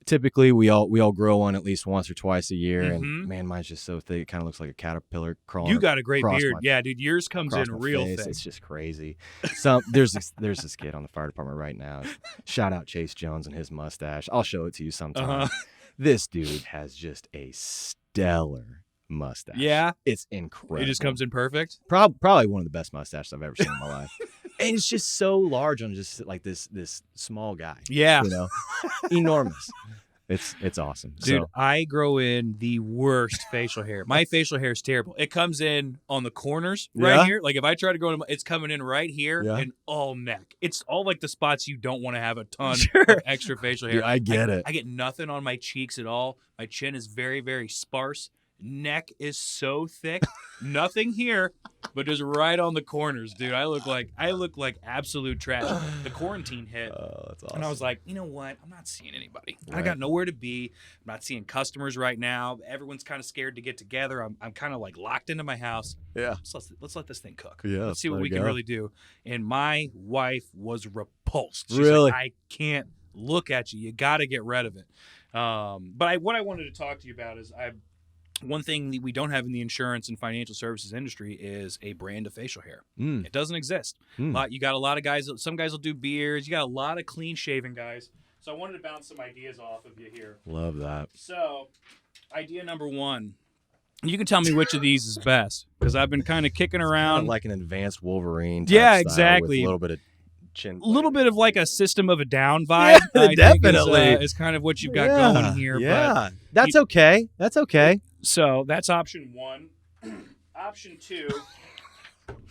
[SPEAKER 2] typically we all grow one at least once or twice a year. And man, mine's just so thick, it kind of looks like a caterpillar crawling.
[SPEAKER 1] You got a great beard. Yeah, dude, yours comes in real thick.
[SPEAKER 2] It's just crazy. There's this kid on the fire department right now. Shout out Chase Jones and his mustache. I'll show it to you sometime. This dude has just a stellar mustache. Yeah, it's incredible.
[SPEAKER 1] It just comes in perfect.
[SPEAKER 2] Probably one of the best mustaches I've ever seen in my life. And it's just so large on just like this small guy. Yeah, enormous. It's awesome,
[SPEAKER 1] dude. So, I grow in the worst facial hair. My facial hair is terrible. It comes in on the corners right here. Like if I try to go, it's coming in right here and all neck. It's all like the spots you don't want to have a ton of extra facial hair.
[SPEAKER 2] Dude, I get it.
[SPEAKER 1] I get nothing on my cheeks at all. My chin is very, very sparse. Neck is so thick, nothing here, but just right on the corners, dude. I look like absolute trash. The quarantine hit,
[SPEAKER 2] that's awesome.
[SPEAKER 1] and I was like, you know what? I'm not seeing anybody.
[SPEAKER 2] Right.
[SPEAKER 1] I got nowhere to be. I'm not seeing customers right now. Everyone's kind of scared to get together. I'm kind of like locked into my house.
[SPEAKER 2] Yeah.
[SPEAKER 1] So let's let this thing cook.
[SPEAKER 2] Yeah.
[SPEAKER 1] Let's see what we can really do. And my wife was repulsed. She's
[SPEAKER 2] Really?
[SPEAKER 1] like, I can't look at you. You got to get rid of it. But what I wanted to talk to you about is one thing that we don't have in the insurance and financial services industry is a brand of facial hair. It doesn't exist. You got a lot of guys. Some guys will do beards. You got a lot of clean shaven guys. So I wanted to bounce some ideas off of you here.
[SPEAKER 2] Love that.
[SPEAKER 1] So, idea number one. You can tell me which of these is best because I've been kind of kicking around.
[SPEAKER 2] Kind of like an advanced Wolverine.
[SPEAKER 1] Yeah,
[SPEAKER 2] style
[SPEAKER 1] exactly.
[SPEAKER 2] With a little bit of chin.
[SPEAKER 1] A little bit of like a System of a Down vibe.
[SPEAKER 2] Yeah, definitely.
[SPEAKER 1] Is kind of what you've got going here.
[SPEAKER 2] Yeah,
[SPEAKER 1] but
[SPEAKER 2] that's okay. That's okay.
[SPEAKER 1] So that's option one. Option two.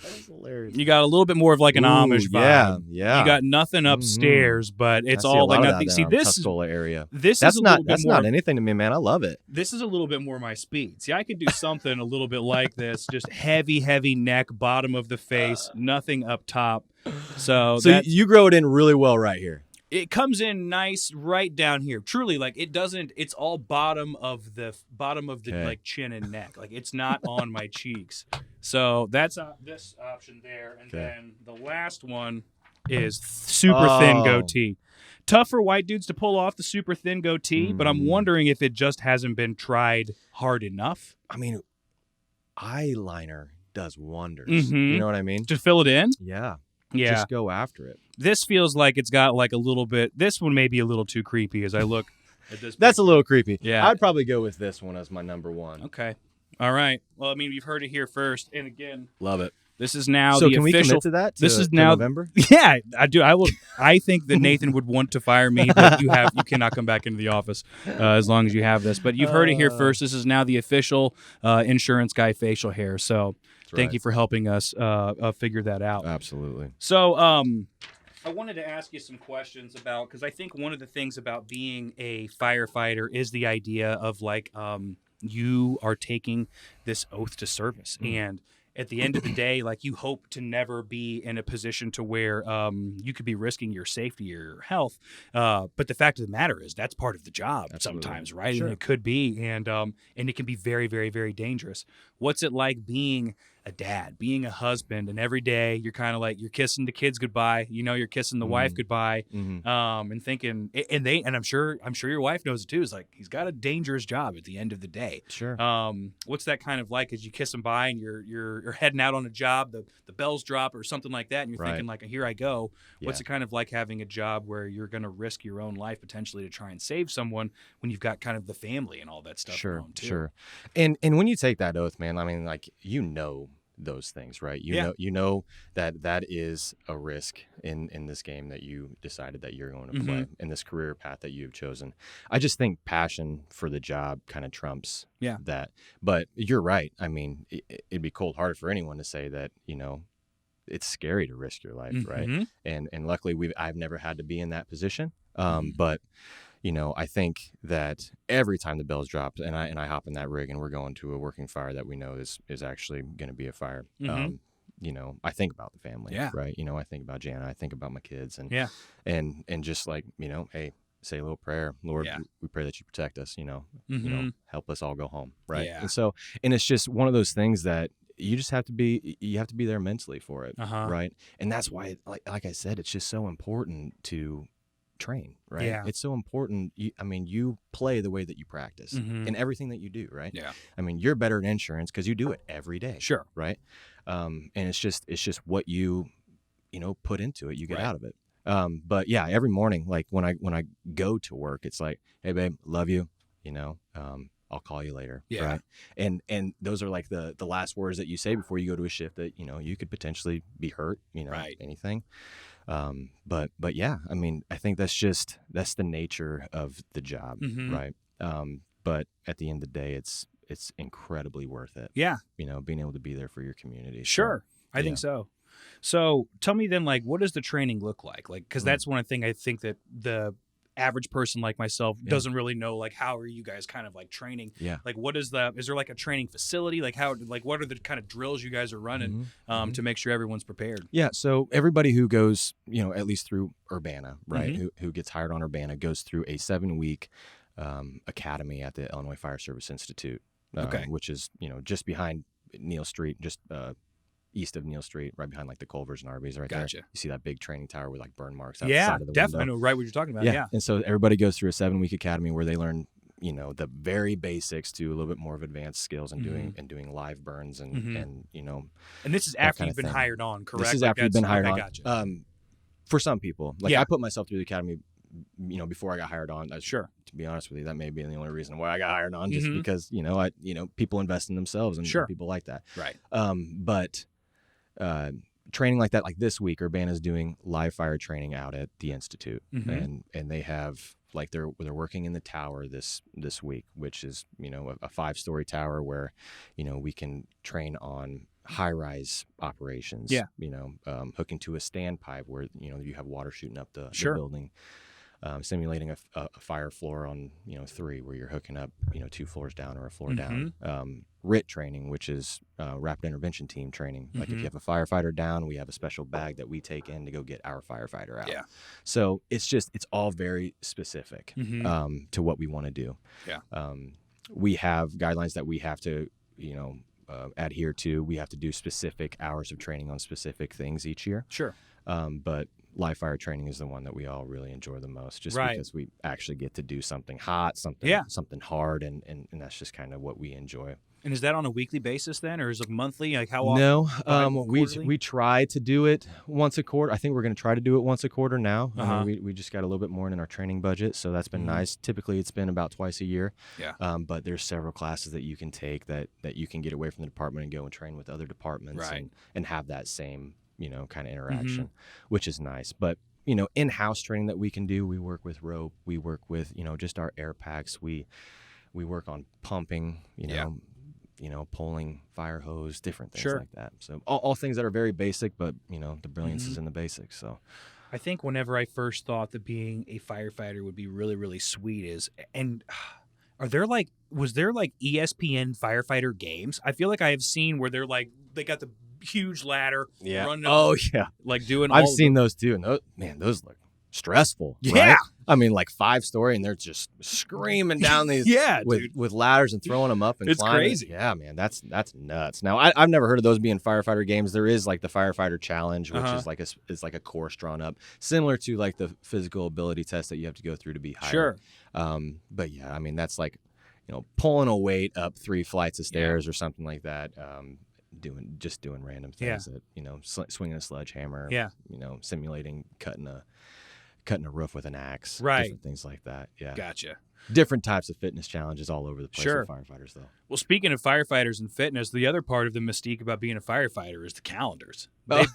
[SPEAKER 2] That is hilarious.
[SPEAKER 1] You got a little bit more of like an Amish vibe.
[SPEAKER 2] Yeah.
[SPEAKER 1] You got nothing upstairs, but it's all like nothing. See, this
[SPEAKER 2] area.
[SPEAKER 1] That's
[SPEAKER 2] not anything to me, man. I love it.
[SPEAKER 1] This is a little bit more my speed. See, I could do something a little bit like this, just heavy neck, bottom of the face, nothing up top. So
[SPEAKER 2] you grow it in really well right here.
[SPEAKER 1] It comes in nice right down here. Truly, like it doesn't. It's all bottom of the like chin and neck. Like it's not on my cheeks. So that's this option there, and then the last one is super thin goatee. Tough for white dudes to pull off the super thin goatee, but I'm wondering if it just hasn't been tried hard enough.
[SPEAKER 2] I mean, eyeliner does wonders. You know what I mean?
[SPEAKER 1] To fill it in.
[SPEAKER 2] Yeah.
[SPEAKER 1] Just
[SPEAKER 2] go after it.
[SPEAKER 1] This feels like it's got like a little bit. This one may be a little too creepy as I look at this.
[SPEAKER 2] That's a little creepy.
[SPEAKER 1] Yeah.
[SPEAKER 2] I'd probably go with this one as my number one.
[SPEAKER 1] Okay. All right. Well, I mean, you've heard it here first. And again,
[SPEAKER 2] love it.
[SPEAKER 1] This is now
[SPEAKER 2] so
[SPEAKER 1] the
[SPEAKER 2] can
[SPEAKER 1] official.
[SPEAKER 2] We commit to that?
[SPEAKER 1] This is now
[SPEAKER 2] November.
[SPEAKER 1] Yeah, I do. I will. I think that Nathan would want to fire me, but you cannot come back into the office as long as you have this. But you've heard it here first. This is now the official insurance guy facial hair. So thank you for helping us figure that out.
[SPEAKER 2] Absolutely.
[SPEAKER 1] So I wanted to ask you some questions about, because I think one of the things about being a firefighter is the idea of like you are taking this oath to service, and at the end of the day, like you hope to never be in a position to where you could be risking your safety or your health. But the fact of the matter is that's part of the job sometimes, right?
[SPEAKER 2] Sure.
[SPEAKER 1] And it could be, and it can be very, very, very dangerous. What's it like being a dad, being a husband, and every day you're kind of like you're kissing the kids goodbye, you're kissing the wife goodbye, and thinking, and I'm sure your wife knows it too. Is like he's got a dangerous job at the end of the day.
[SPEAKER 2] Sure.
[SPEAKER 1] What's that kind of like as you kiss them bye and you're heading out on a job, the bells drop or something like that, and you're thinking like, here I go. What's it kind of like having a job where you're going to risk your own life potentially to try and save someone when you've got kind of the family and all that stuff going on too?
[SPEAKER 2] Sure. And when you take that oath, man, I mean, like those things, right? You know that is a risk in this game that you decided that you're going to play, in this career path that you've chosen. I just think passion for the job kind of trumps that. But you're right. I mean, it'd be cold-hearted for anyone to say that, it's scary to risk your life, right? And luckily I've never had to be in that position. But I think that every time the bells drop and I hop in that rig and we're going to a working fire that we know is actually going to be a fire, I think about the family, right? I think about Jana, I think about my kids, and just like, hey, say a little prayer, Lord, we pray that you protect us, help us all go home, right? And it's just one of those things that you just have to be there mentally for it, right? And that's why, like I said, it's just so important to train, right? It's so important. You play the way that you practice in everything that you do, right? You're better at insurance because you do it every day, right? And it's just what you put into it, you get out of it. But every morning, like when I go to work, it's like, hey babe, love you, I'll call you later, right? And those are like the last words that you say before you go to a shift that you could potentially be hurt, anything. But yeah, I think that's the nature of the job, right? But at the end of the day, it's incredibly worth it. Yeah. Being able to be there for your community.
[SPEAKER 1] Sure. I think so. So tell me then, like, what does the training look like? Like, because that's one thing I think that average person like myself doesn't really know, like, how are you guys kind of like training?
[SPEAKER 2] Yeah.
[SPEAKER 1] Like, is there like a training facility? Like what are the kind of drills you guys are running to make sure everyone's prepared?
[SPEAKER 2] Yeah. So everybody who goes, at least through Urbana, right, who gets hired on Urbana goes through a 7-week academy at the Illinois Fire Service Institute, which is, just behind Neal Street, just east of Neal Street, right behind like the Culvers and Arby's right there. You see that big training tower with like burn marks out the side of the
[SPEAKER 1] definitely.
[SPEAKER 2] window.
[SPEAKER 1] I know right what you're talking about. Yeah.
[SPEAKER 2] And so everybody goes through a 7-week academy where they learn, the very basics to a little bit more of advanced skills and doing live burns and
[SPEAKER 1] And this is after you've been hired on, correct?
[SPEAKER 2] This is after you've been hired on.
[SPEAKER 1] Gotcha.
[SPEAKER 2] For some people, I put myself through the academy, before I got hired on.
[SPEAKER 1] Sure.
[SPEAKER 2] To be honest with you, that may be the only reason why I got hired on, just because people invest in themselves and people like that.
[SPEAKER 1] Right.
[SPEAKER 2] But training like that, like this week, Urbana's doing live fire training out at the Institute, and they have like they're working in the tower this week, which is a 5-story tower where we can train on high-rise operations. Yeah. Hooking to a standpipe where you have water shooting up the building. Simulating a fire floor on 3 where you're hooking up 2 floors down or a floor down. RIT training, which is rapid intervention team training. Like if you have a firefighter down, we have a special bag that we take in to go get our firefighter out. Yeah. So it's all very specific to what we want to do. Yeah. We have guidelines that we have to adhere to. We have to do specific hours of training on specific things each year. Sure. But live fire training is the one that we all really enjoy the most, just because we actually get to do something hot, something hard, and that's just kind of what we enjoy.
[SPEAKER 1] And is that on a weekly basis then, or is it monthly? Like how often?
[SPEAKER 2] No, we try to do it once a quarter. I think we're going to try to do it once a quarter now. We just got a little bit more in our training budget, so that's been nice. Typically, it's been about twice a year. Yeah. But there's several classes that you can take that you can get away from the department and go and train with other departments and have that same kind of interaction, which is nice. But in-house training that we can do, we work with rope, we work with just our air packs, we work on pumping, pulling fire hose, different things like that. So all things that are very basic, but the brilliance is in the basics. So
[SPEAKER 1] I think whenever I first thought that being a firefighter would be really, really sweet was there like ESPN Firefighter Games? I feel like I have seen where they got the huge ladder running up, like doing
[SPEAKER 2] I've seen those too, and those look stressful. Right? I mean, like 5-story, and they're just screaming down these with ladders and throwing them up and
[SPEAKER 1] it's
[SPEAKER 2] climbing.
[SPEAKER 1] Crazy.
[SPEAKER 2] Yeah, man, that's nuts. Now I've never heard of those being firefighter games. There is like the Firefighter Challenge, which is like a course drawn up similar to like the physical ability test that you have to go through to be hired. Sure. But yeah, I mean that's like pulling a weight up 3 flights of stairs or something like that. Doing random things that swinging a sledgehammer, simulating cutting a roof with an axe, different things like that. Yeah, gotcha. Different types of fitness challenges all over the place for firefighters, though.
[SPEAKER 1] Well, speaking of firefighters and fitness, the other part of the mystique about being a firefighter is the calendars.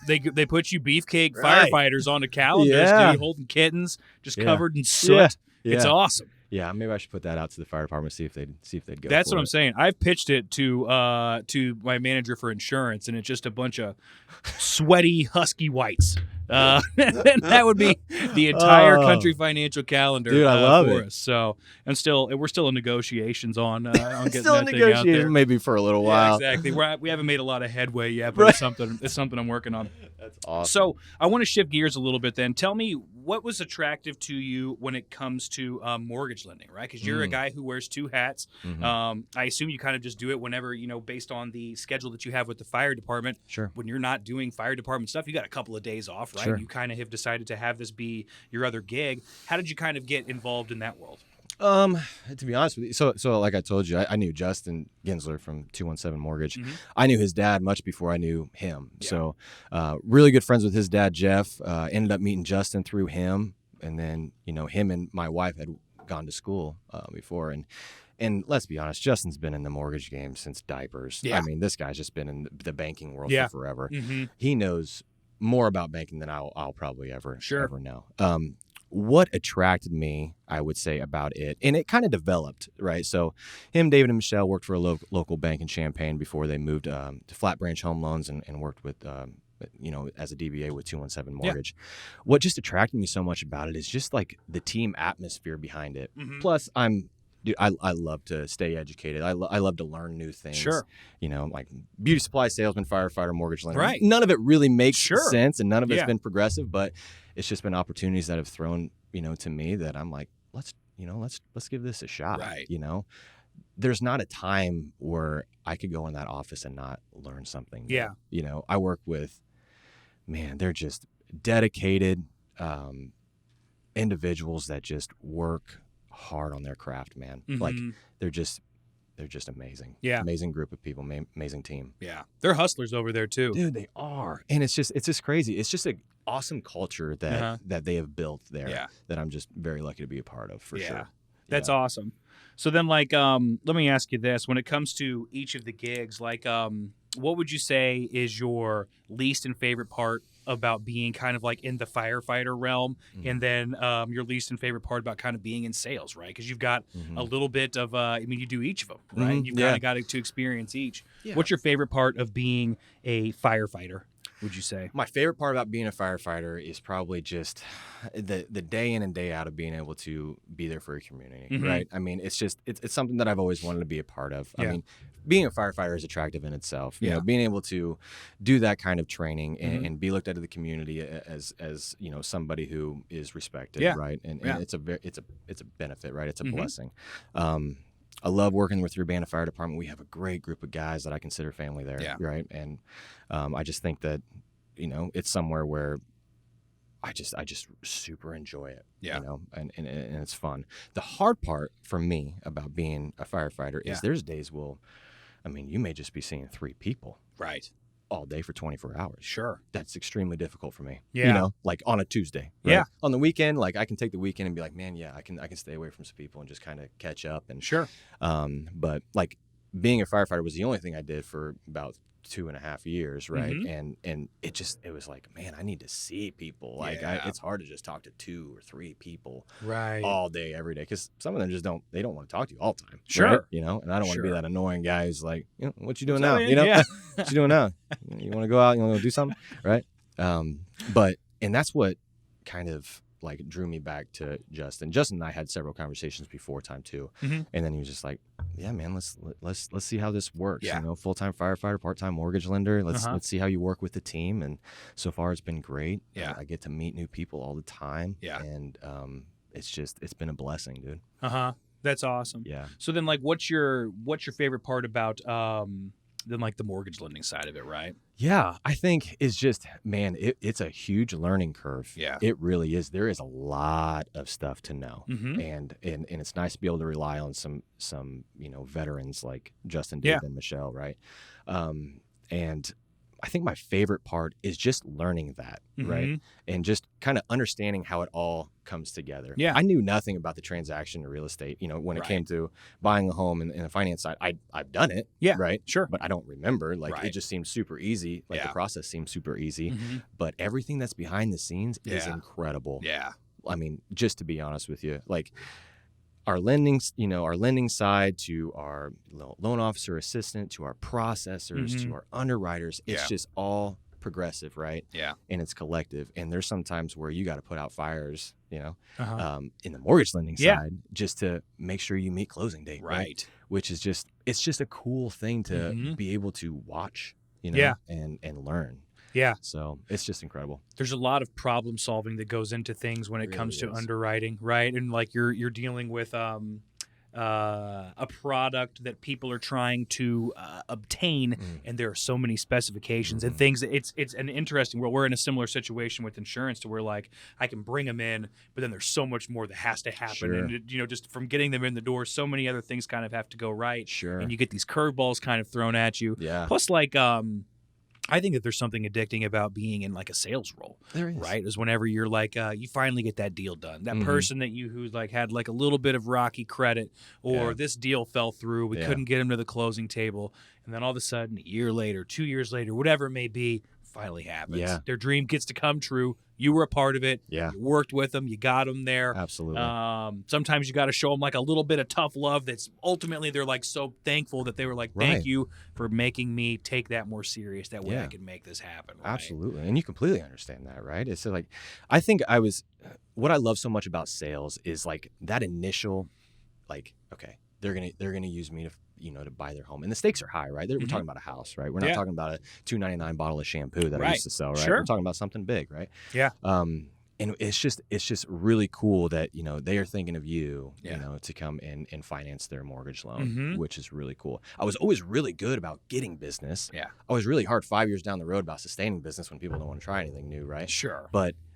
[SPEAKER 1] They put you beefcake firefighters on the calendars, dude, holding kittens, just covered in soot. Yeah. It's awesome.
[SPEAKER 2] Yeah, maybe I should put that out to the fire department, see if they'd go.
[SPEAKER 1] That's what I'm saying. I've pitched it to my manager for insurance, and it's just a bunch of sweaty husky whites. And that would be the entire country financial calendar.
[SPEAKER 2] Dude, I love
[SPEAKER 1] for
[SPEAKER 2] it.
[SPEAKER 1] us. So we're still in negotiations on getting
[SPEAKER 2] still
[SPEAKER 1] that
[SPEAKER 2] in
[SPEAKER 1] thing out there.
[SPEAKER 2] Maybe for a little while.
[SPEAKER 1] Yeah, exactly. We haven't made a lot of headway yet, but it's something I'm working on.
[SPEAKER 2] That's awesome.
[SPEAKER 1] So I want to shift gears a little bit then. Tell me what was attractive to you when it comes to mortgage lending, right? Because you're a guy who wears 2 hats. I assume you kind of just do it whenever, based on the schedule that you have with the fire department. Sure. When you're not doing fire department stuff, you got a couple of days off, right? Sure. You kind of have decided to have this be your other gig. How did you kind of get involved in that world?
[SPEAKER 2] To be honest with you, so like I told you, I knew Justin Ginsler from 217 Mortgage. I knew his dad much before I knew him. Yeah. So, really good friends with his dad, Jeff. Ended up meeting Justin through him, and then him and my wife had gone to school before, and let's be honest, Justin's been in the mortgage game since diapers. Yeah. I mean, this guy's just been in the banking world for forever. He knows more about banking than I'll probably ever know. What attracted me, I would say, about it, and it kind of developed, right? So him, David, and Michelle worked for a local bank in Champaign before they moved to Flat Branch Home Loans and worked with as a DBA with 217 Mortgage. What just attracted me so much about it is just like the team atmosphere behind it. Plus, dude, I love to stay educated. I love to learn new things.
[SPEAKER 1] Sure.
[SPEAKER 2] Like beauty supply salesman, firefighter, mortgage lender.
[SPEAKER 1] Right.
[SPEAKER 2] None of it really makes sense, and none of it's
[SPEAKER 1] Yeah.
[SPEAKER 2] been progressive, but it's just been opportunities that have thrown, to me that I'm like, let's give this a shot.
[SPEAKER 1] Right.
[SPEAKER 2] There's not a time where I could go in that office and not learn something.
[SPEAKER 1] Yeah.
[SPEAKER 2] I work with, they're just dedicated individuals that just work hard on their craft, man. Like they're just amazing. Yeah. Amazing group of people, amazing team.
[SPEAKER 1] Yeah. They're hustlers over there too.
[SPEAKER 2] Dude, they are. And it's just crazy. It's just an awesome culture that they have built there that I'm just very lucky to be a part of for sure.
[SPEAKER 1] That's awesome. So then, like, let me ask you this. When it comes to each of the gigs, like, what would you say is your least and favorite part about being kind of like in the firefighter realm, and then your least and favorite part about kind of being in sales, right? Because you've got a little bit of, you do each of them, right? You've kind of got to experience each. Yeah. What's your favorite part of being a firefighter, would you say?
[SPEAKER 2] My favorite part about being a firefighter is probably just the day in and day out of being able to be there for your community, right? I mean, it's something that I've always wanted to be a part of. I mean, being a firefighter is attractive in itself. Being able to do that kind of training and be looked at in the community as somebody who is respected, right? And it's a benefit, right? It's a blessing. I love working with the Urbana Fire Department. We have a great group of guys that I consider family there, right? And I just think that, it's somewhere where I just super enjoy it, and it's fun. The hard part for me about being a firefighter is there's days you may just be seeing 3 people.
[SPEAKER 1] Right.
[SPEAKER 2] All day for 24 hours.
[SPEAKER 1] Sure.
[SPEAKER 2] That's extremely difficult for me.
[SPEAKER 1] Yeah.
[SPEAKER 2] Like on a Tuesday. Right? Yeah. On the weekend, like I can take the weekend and be like, man, I can stay away from some people and just kind of catch up. And
[SPEAKER 1] sure.
[SPEAKER 2] But like being a firefighter was the only thing I did for about 2.5 years, right? And it was like, man, I need to see people. Like it's hard to just talk to 2 or 3 people all day, every day, because some of them just don't want to talk to you all the time.
[SPEAKER 1] Sure.
[SPEAKER 2] Right? And I don't want to be that annoying guy who's like, what you doing now? What you doing now? You want to go out? You want to go do something? Right? And that's what kind of like drew me back to Justin. Justin and I had several conversations before time too, and then he was just like, "Yeah, man, let's see how this works. Full-time firefighter, part-time mortgage lender. Let's see how you work with the team." And so far, it's been great. Yeah, I get to meet new people all the time. Yeah, and it's been a blessing, dude.
[SPEAKER 1] That's awesome.
[SPEAKER 2] Yeah.
[SPEAKER 1] So then, like, what's your favorite part about then like the mortgage lending side of it, right?
[SPEAKER 2] Yeah, I think it's just, man, it's a huge learning curve.
[SPEAKER 1] Yeah,
[SPEAKER 2] it really is. There is a lot of stuff to know, and it's nice to be able to rely on some veterans like Justin, Dave, and Michelle, right? And I think my favorite part is just learning that, right? And just kind of understanding how it all comes together. Yeah. I knew nothing about the transaction in real estate, when it came to buying a home and the finance side. I've done it, right? Sure. But I don't remember. Like, it just seemed super easy. Like, the process seemed super easy. But everything that's behind the scenes is incredible. Yeah. I mean, just to be honest with you, like, our lending side to our loan officer assistant, to our processors, to our underwriters, it's just all progressive, right? Yeah. And it's collective. And there's some times where you got to put out fires, in the mortgage lending side, just to make sure you meet closing date, right? Which is it's just a cool thing to be able to watch, and learn. Yeah. So it's just incredible.
[SPEAKER 1] There's a lot of problem solving that goes into things when it comes to underwriting, right? And like you're dealing with a product that people are trying to obtain, and there are so many specifications and things. It's an interesting world. We're in a similar situation with insurance to where like I can bring them in, but then there's so much more that has to happen. Sure. And just from getting them in the door, so many other things kind of have to go right. Sure. And you get these curveballs kind of thrown at you. Yeah. Plus, like I think that there's something addicting about being in like a sales role. There is. Right? Is whenever you're like, you finally get that deal done. That person that who's like had like a little bit of rocky credit, or this deal fell through, we couldn't get him to the closing table. And then all of a sudden, a year later, 2 years later, whatever it may be, finally happens. Yeah. Their dream gets to come true. You were a part of it.
[SPEAKER 2] Yeah.
[SPEAKER 1] You worked with them. You got them there.
[SPEAKER 2] Absolutely.
[SPEAKER 1] Sometimes you got to show them like a little bit of tough love. That's ultimately they're like so thankful that they were like, thank
[SPEAKER 2] Right.
[SPEAKER 1] you for making me take that more serious. That way I
[SPEAKER 2] Yeah.
[SPEAKER 1] can make this happen. Right?
[SPEAKER 2] Absolutely. And you completely understand that, right? It's like, what I love so much about sales is like that initial, like, okay, they're going to use me to, to buy their home. And the stakes are high, right? We're talking about a house, right? We're not talking about a $2.99 bottle of shampoo that I used to sell, right?
[SPEAKER 1] Sure.
[SPEAKER 2] We're talking about something big, right?
[SPEAKER 1] Yeah.
[SPEAKER 2] And it's just really cool that, they are thinking of you,
[SPEAKER 1] Yeah.
[SPEAKER 2] to come in and finance their mortgage loan, which is really cool. I was always really good about getting business.
[SPEAKER 1] Yeah.
[SPEAKER 2] I was really hard 5 years down the road about sustaining business when people don't want to try anything new, right?
[SPEAKER 1] Sure.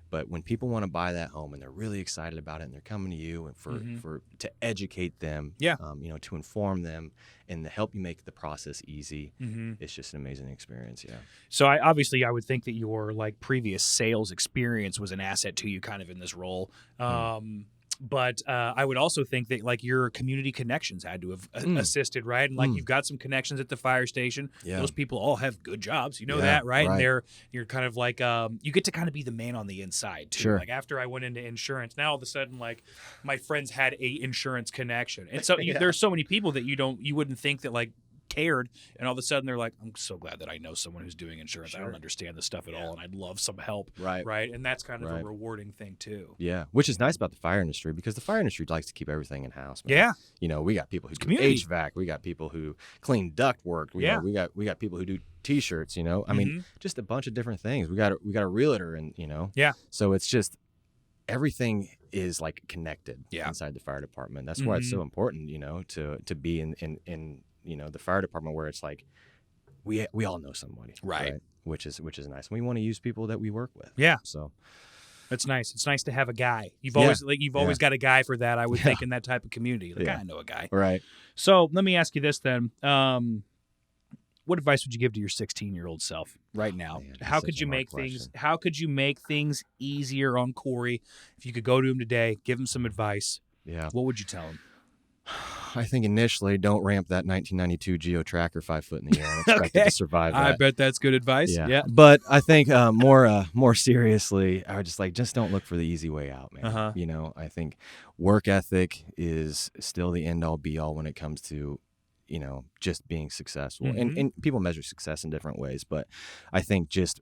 [SPEAKER 2] But when people want to buy that home and they're really excited about it and they're coming to you and to educate them, to inform them and to help you make the process easy, it's just an amazing experience. Yeah.
[SPEAKER 1] So I would think that your like previous sales experience was an asset to you kind of in this role. But I would also think that like your community connections had to have assisted, right? And like you've got some connections at the fire station.
[SPEAKER 2] Yeah.
[SPEAKER 1] Those people all have good jobs. You know that, right?
[SPEAKER 2] Right.
[SPEAKER 1] And you're kind of like you get to kind of be the man on the inside too.
[SPEAKER 2] Sure.
[SPEAKER 1] Like after I went into insurance, now all of a sudden like my friends had a insurance connection, and so there's so many people that you wouldn't think that like cared, and all of a sudden they're like, I'm so glad that I know someone who's doing insurance. I don't understand this stuff at all, and I'd love some help. Right. And that's kind of a rewarding thing too.
[SPEAKER 2] Yeah, which is nice about the fire industry because the fire industry likes to keep everything in house. Man.
[SPEAKER 1] Yeah.
[SPEAKER 2] We got people who do
[SPEAKER 1] Community.
[SPEAKER 2] HVAC. We got people who clean duct work. We got people who do T-shirts. I mean, just a bunch of different things. We got a realtor, and so it's just everything is like connected inside the fire department. That's why it's so important, to be in the fire department where it's like we all know somebody, right? Which is nice. And we want to use people that we work with. Yeah. So
[SPEAKER 1] that's nice. It's nice to have a guy. You've always got a guy for that. I would think in that type of community. Like I know a guy.
[SPEAKER 2] Right.
[SPEAKER 1] So let me ask you this then. What advice would you give to your 16-year-old self right now?
[SPEAKER 2] Man,
[SPEAKER 1] how could you make things easier on Cory? If you could go to him today, give him some advice. Yeah. What would you tell him?
[SPEAKER 2] I think initially, don't ramp that 1992 Geo Tracker 5 foot in the air and expect it to survive that.
[SPEAKER 1] I bet that's good advice. Yeah.
[SPEAKER 2] But I think more seriously, I would just don't look for the easy way out, man. I think work ethic is still the end all be all when it comes to just being successful. And people measure success in different ways, but I think just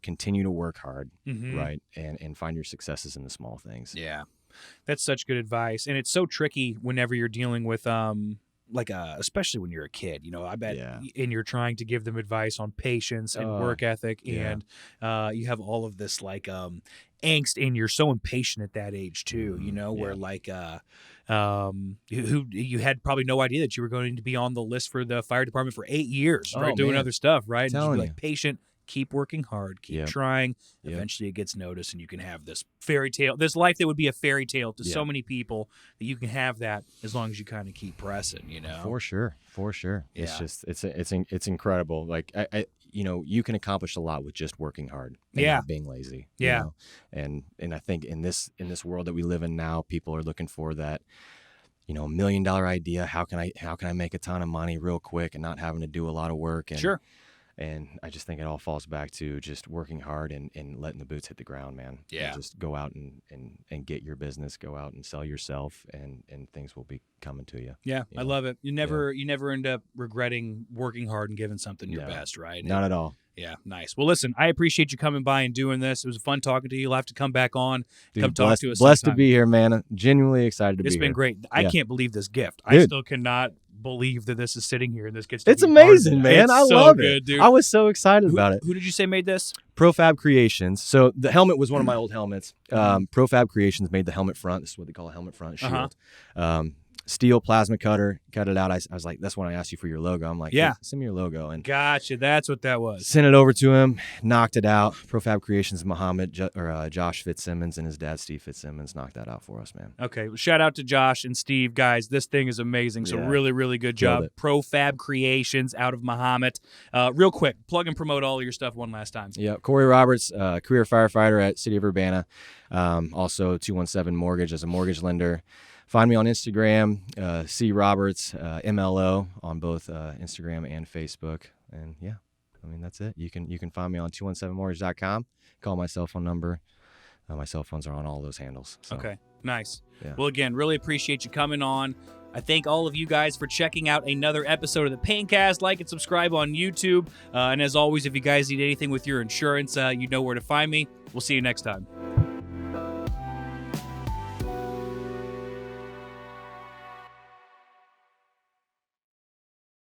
[SPEAKER 2] continue to work hard, right, and find your successes in the small things.
[SPEAKER 1] Yeah. That's such good advice, and it's so tricky whenever you're dealing with especially when you're a kid. I bet, and you're trying to give them advice on patience and work ethic, and you have all of this like angst, and you're so impatient at that age too. Where like you had probably no idea that you were going to be on the list for the fire department for 8 years, right, doing other stuff, right? And just be like patient. Keep working hard, keep trying. Eventually it gets noticed, and you can have this fairy tale, this life that would be a fairy tale to so many people, that you can have that as long as you kind of keep pressing,
[SPEAKER 2] For sure. Yeah. It's just, it's incredible. Like, you can accomplish a lot with just working hard and not being lazy.
[SPEAKER 1] Yeah.
[SPEAKER 2] And I think in this world that we live in now, people are looking for that, $1 million idea. How can I make a ton of money real quick and not having to do a lot of work? And
[SPEAKER 1] sure.
[SPEAKER 2] And I just think it all falls back to just working hard and letting the boots hit the ground, man.
[SPEAKER 1] Yeah.
[SPEAKER 2] And just go out and get your business, go out and sell yourself, and things will be coming to you.
[SPEAKER 1] Yeah, I love it. You never end up regretting working hard and giving something your best, right?
[SPEAKER 2] Not at all.
[SPEAKER 1] Yeah, nice. Well, listen, I appreciate you coming by and doing this. It was fun talking to you. You'll have to come back on,
[SPEAKER 2] Dude,
[SPEAKER 1] talk to us.
[SPEAKER 2] Blessed
[SPEAKER 1] sometime.
[SPEAKER 2] to be here, man. I'm genuinely excited to be here.
[SPEAKER 1] It's been great. I can't believe this gift.
[SPEAKER 2] Dude.
[SPEAKER 1] I still cannot believe that this is sitting here and this gets to
[SPEAKER 2] It's
[SPEAKER 1] be
[SPEAKER 2] amazing,
[SPEAKER 1] part of it.
[SPEAKER 2] man.
[SPEAKER 1] It's
[SPEAKER 2] I
[SPEAKER 1] so
[SPEAKER 2] love
[SPEAKER 1] good,
[SPEAKER 2] it.
[SPEAKER 1] Dude.
[SPEAKER 2] I was so excited about it.
[SPEAKER 1] Who did you say made this?
[SPEAKER 2] Profab Creations. So the helmet was one of my old helmets. Profab Creations made the helmet front. This is what they call a helmet front shield. Steel plasma cutter, cut it out. I was like, that's when I asked you for your logo. I'm like, hey, send me your logo. And
[SPEAKER 1] gotcha. That's what that was.
[SPEAKER 2] Sent it over to him, knocked it out. Profab Creations, Josh Fitzsimmons and his dad, Steve Fitzsimmons, knocked that out for us, man.
[SPEAKER 1] Okay. Well, shout out to Josh and Steve, guys. This thing is amazing. So really, really good job. Profab Creations out of Mahomet. Real quick, plug and promote all of your stuff one last time.
[SPEAKER 2] Yeah. Cory Roberts, career firefighter at City of Urbana. Also 217 Mortgage as a mortgage lender. Find me on Instagram, C Roberts, MLO on both Instagram and Facebook. And I mean, that's it. You can find me on 217mortgage.com. Call my cell phone number. My cell phones are on all those handles. So.
[SPEAKER 1] Okay, nice.
[SPEAKER 2] Yeah.
[SPEAKER 1] Well, again, really appreciate you coming on. I thank all of you guys for checking out another episode of the Paigncast. Like and subscribe on YouTube. And as always, if you guys need anything with your insurance, you know where to find me. We'll see you next time.